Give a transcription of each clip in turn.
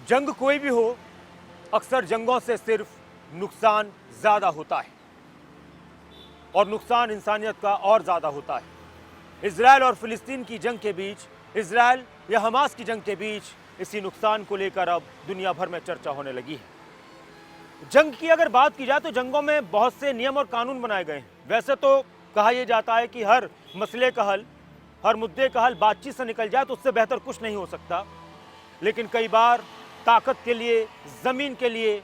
जंग कोई भी हो, अक्सर जंगों से सिर्फ नुकसान ज़्यादा होता है और नुकसान इंसानियत का और ज़्यादा होता है। इजराइल और फिलिस्तीन की जंग के बीच, इजराइल या हमास की जंग के बीच इसी नुकसान को लेकर अब दुनिया भर में चर्चा होने लगी है। जंग की अगर बात की जाए तो जंगों में बहुत से नियम और कानून बनाए गए हैं। वैसे तो कहा यह जाता है कि हर मसले का हल, हर मुद्दे का हल बातचीत से निकल जाए तो उससे बेहतर कुछ नहीं हो सकता। लेकिन कई बार ताकत के लिए, ज़मीन के लिए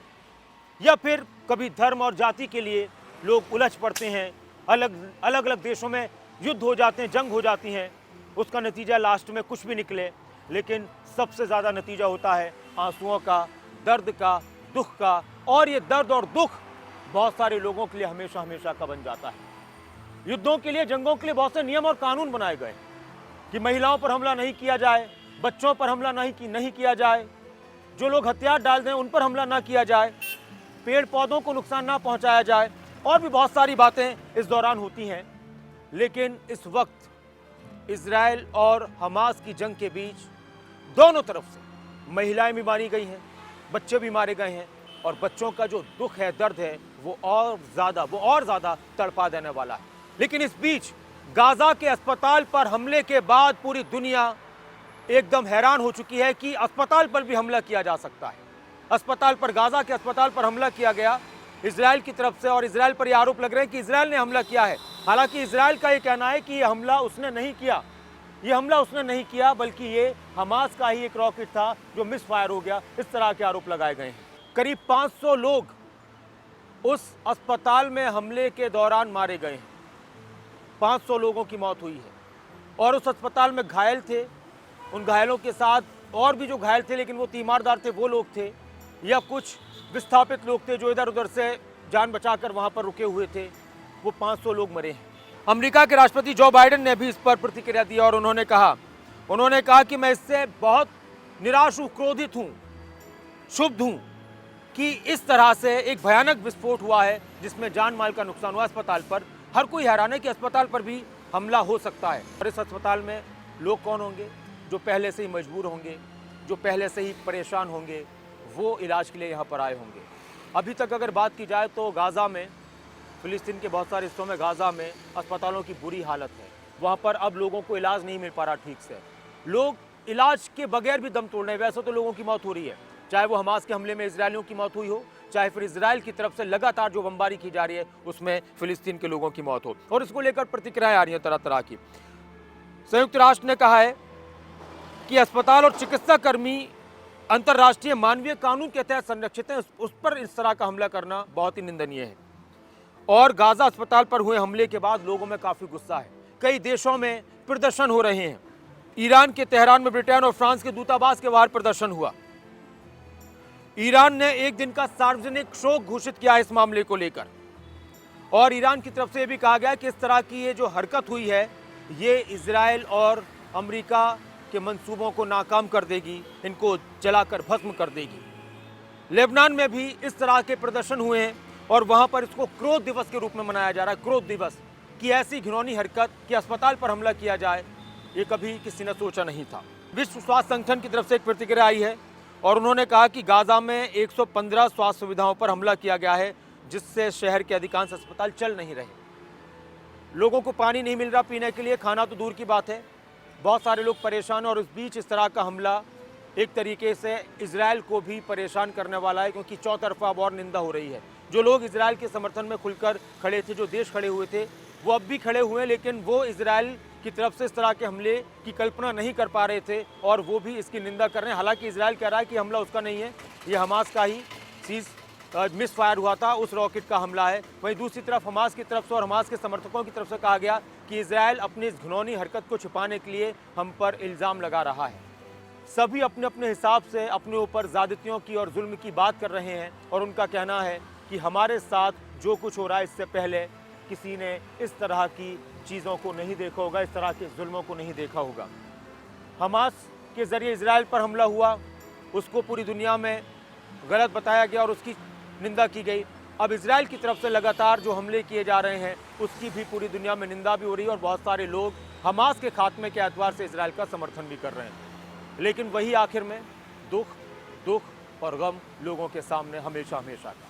या फिर कभी धर्म और जाति के लिए लोग उलझ पड़ते हैं। अलग अलग देशों में युद्ध हो जाते हैं, जंग हो जाती हैं। उसका नतीजा लास्ट में कुछ भी निकले, लेकिन सबसे ज़्यादा नतीजा होता है आंसुओं का, दर्द का, दुख का। और ये दर्द और दुख बहुत सारे लोगों के लिए हमेशा हमेशा का बन जाता है। युद्धों के लिए, जंगों के लिए बहुत से नियम और कानून बनाए गए कि महिलाओं पर हमला नहीं किया जाए, बच्चों पर हमला नहीं किया जाए, जो लोग हथियार डाल दें उन पर हमला ना किया जाए, पेड़ पौधों को नुकसान ना पहुंचाया जाए, और भी बहुत सारी बातें इस दौरान होती हैं। लेकिन इस वक्त इजराइल और हमास की जंग के बीच दोनों तरफ से महिलाएं भी मारी गई हैं, बच्चे भी मारे गए हैं, और बच्चों का जो दुख है, दर्द है, वो और ज़्यादा तड़पा देने वाला है। लेकिन इस बीच गाजा के अस्पताल पर हमले के बाद पूरी दुनिया एकदम हैरान हो चुकी है कि अस्पताल पर भी हमला किया जा सकता है। अस्पताल पर, गाजा के अस्पताल पर हमला किया गया इजराइल की तरफ से, और इजराइल पर यह आरोप लग रहे हैं कि इजराइल ने हमला किया है। हालांकि इजराइल का यह कहना है कि यह हमला उसने नहीं किया, बल्कि ये हमास का ही एक रॉकेट था जो मिस फायर हो गया। इस तरह के आरोप लगाए गए हैं। करीब 500 लोग उस अस्पताल में हमले के दौरान मारे गए हैं। 500 लोगों की मौत हुई है और उस अस्पताल में घायल थे। उन घायलों के साथ और भी जो घायल थे, लेकिन वो तीमारदार थे, वो लोग थे, या कुछ विस्थापित लोग थे जो इधर उधर से जान बचाकर वहां पर रुके हुए थे। वो 500 लोग मरे हैं। अमेरिका के राष्ट्रपति जो बाइडेन ने भी इस पर प्रतिक्रिया दी और उन्होंने कहा कि मैं इससे बहुत निराश हूं, क्रोधित हूं, क्षुब्ध हूं कि इस तरह से एक भयानक विस्फोट हुआ है जिसमें जान माल का नुकसान हुआ अस्पताल पर। हर कोई हैरान है कि अस्पताल पर भी हमला हो सकता है। और इस अस्पताल में लोग कौन होंगे? जो पहले से ही मजबूर होंगे, जो पहले से ही परेशान होंगे, वो इलाज के लिए यहाँ पर आए होंगे। अभी तक अगर बात की जाए तो गाज़ा में, फिलिस्तीन के बहुत सारे हिस्सों में गाज़ा में अस्पतालों की बुरी हालत है। वहाँ पर अब लोगों को इलाज नहीं मिल पा रहा ठीक से। लोग इलाज के बगैर भी दम तोड़ रहे हैं। वैसे तो लोगों की मौत हो रही है, चाहे वो हमास के हमले में इजरायलियों की मौत हुई हो, चाहे फिर इजराइल की तरफ से लगातार जो बमबारी की जा रही है उसमें फिलिस्तीन के लोगों की मौत हो। और इसको लेकर प्रतिक्रियाएं आ रही हैं तरह तरह की। संयुक्त राष्ट्र ने कहा है कि अस्पताल और चिकित्सा कर्मी अंतर्राष्ट्रीय मानवीय कानून के तहत संरक्षित हैं, उस पर इस तरह का हमला करना बहुत ही निंदनीय है। और गाजा अस्पताल पर हुए हमले के बाद लोगों में काफी गुस्सा है। कई देशों में प्रदर्शन हो रहे हैं। ईरान के तेहरान में ब्रिटेन और फ्रांस के दूतावास के बाहर प्रदर्शन हुआ। ईरान ने एक दिन का सार्वजनिक शोक घोषित किया इस मामले को लेकर, और ईरान की तरफ से यह भी कहा गया कि इस तरह की ये जो हरकत हुई है ये इजराइल और अमेरिका के मंसूबों को नाकाम कर देगी, इनको जलाकर भस्म कर देगी। लेबनान में भी इस तरह के प्रदर्शन हुए हैं और वहां पर इसको क्रोध दिवस के रूप में मनाया जा रहा है। क्रोध दिवस की ऐसी घिनौनी हरकत कि अस्पताल पर हमला किया जाए, ये कभी किसी ने सोचा नहीं था। विश्व स्वास्थ्य संगठन की तरफ से एक प्रतिक्रिया आई है और उन्होंने कहा कि गाजा में 115 स्वास्थ्य सुविधाओं पर हमला किया गया है, जिससे शहर के अधिकांश अस्पताल चल नहीं रहे। लोगों को पानी नहीं मिल रहा पीने के लिए, खाना तो दूर की बात है। बहुत सारे लोग परेशान, और इस बीच इस तरह का हमला एक तरीके से इजराइल को भी परेशान करने वाला है, क्योंकि चौतरफा अब और निंदा हो रही है। जो लोग इजराइल के समर्थन में खुलकर खड़े थे, जो देश खड़े हुए थे, वो अब भी खड़े हुए हैं, लेकिन वो इजराइल की तरफ से इस तरह के हमले की कल्पना नहीं कर पा रहे थे और वो भी इसकी निंदा कर रहे हैं। हालांकि इजराइल कह रहा है कि हमला उसका नहीं है, ये हमास का ही मिस फायर हुआ था, उस रॉकेट का हमला है। वहीं दूसरी तरफ हमास की तरफ से और हमास के समर्थकों की तरफ से कहा गया कि इजराइल अपनी इस घिनौनी हरकत को छिपाने के लिए हम पर इल्ज़ाम लगा रहा है। सभी अपने अपने हिसाब से अपने ऊपर ज़्यादतियों की और जुल्म की बात कर रहे हैं, और उनका कहना है कि हमारे साथ जो कुछ हो रहा है इससे पहले किसी ने इस तरह की चीज़ों को नहीं देखा होगा, इस तरह के जुल्मों को नहीं देखा होगा। हमास के ज़रिए इजराइल पर हमला हुआ, उसको पूरी दुनिया में गलत बताया गया और उसकी निंदा की गई। अब इजराइल की तरफ से लगातार जो हमले किए जा रहे हैं उसकी भी पूरी दुनिया में निंदा भी हो रही है, और बहुत सारे लोग हमास के खात्मे के एतबार से इजराइल का समर्थन भी कर रहे हैं। लेकिन वही आखिर में दुख दुख और गम लोगों के सामने हमेशा हमेशा का।